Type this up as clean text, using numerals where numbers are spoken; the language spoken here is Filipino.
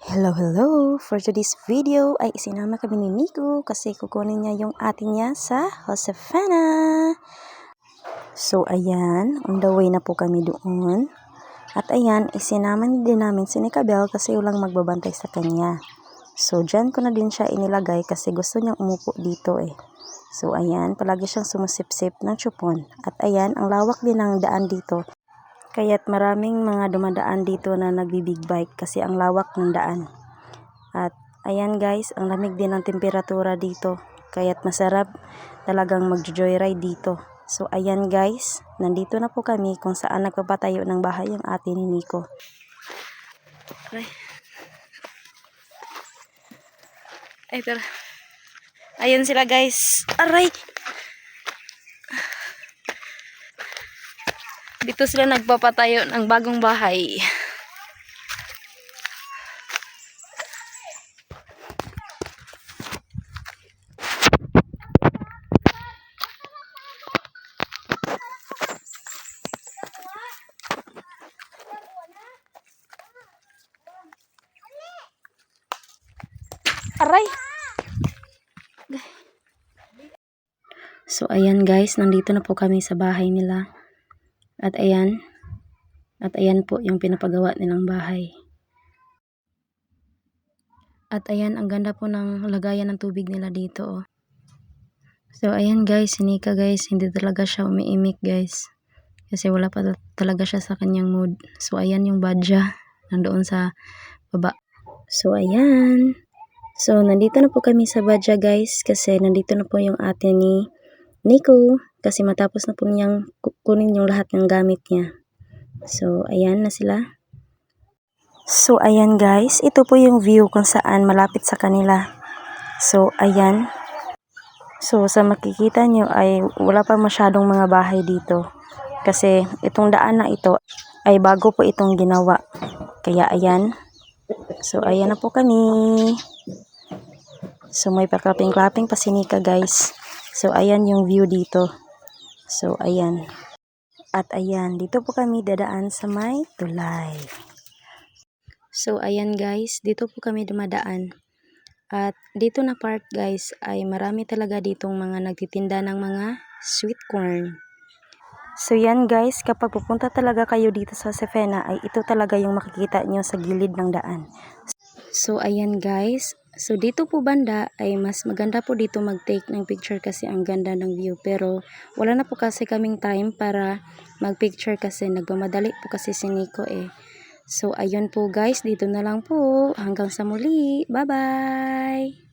Hello! For today's video ay isinama kami ni Nico kasi kukunin niya yung ate niya sa Josefina. So ayan, on the way na po kami doon. At ayan, isinama din namin si Nicabel kasi walang magbabantay sa kanya. So dyan ko na din siya inilagay kasi gusto niyang umupo dito eh. So ayan, palagi siyang sumusip-sip ng chupon. At ayan, ang lawak din ng daan dito. Kaya't maraming mga dumadaan dito na nagbibig bike kasi ang lawak ng daan. At ayan guys, ang lamig din ng temperatura dito. Kaya't masarap talagang mag-joyride dito. So ayan guys, nandito na po kami kung saan nagpapatayo ng bahay ang ate ni Nico. Ay tara. Ayan sila guys. Aray! Dito sila nagpapatayo ng bagong bahay. Aray! So ayan guys, nandito na po kami sa bahay nila. At ayan po yung pinapagawa nilang bahay. At ayan, ang ganda po ng lagayan ng tubig nila dito. Oh. So ayan guys, si Nika guys, hindi talaga siya umiimik guys. Kasi wala pa talaga siya sa kanyang mood. So ayan yung badya, nandoon sa baba. So ayan. So nandito na po kami sa badya guys, kasi nandito na po yung ate ni Nico. Kasi matapos na po niyang kunin yung lahat ng gamit niya. So, ayan na sila. So, ayan guys. Ito po yung view kung saan malapit sa kanila. So, ayan. So, sa makikita nyo ay wala pa masyadong mga bahay dito. Kasi itong daan na ito ay bago po itong ginawa. Kaya, ayan. So, ayan na po kami. So, may paklaping-klaping pa si Nika guys. So, ayan yung view dito. So, ayan. At ayan, dito po kami dadaan sa may tulay. So ayan guys, dito po kami dumadaan. At dito na part guys, ay marami talaga ditong mga nagtitinda ng mga sweet corn. So yan guys, kapag pupunta talaga kayo dito sa Josefina, ay ito talaga yung makikita nyo sa gilid ng daan. So ayan guys, so dito po banda ay mas maganda po dito mag-take ng picture kasi ang ganda ng view. Pero wala na po kasi kaming time para mag-picture kasi nagmamadali po kasi si Nico eh. So ayun po guys, dito na lang po. Hanggang sa muli. Bye bye!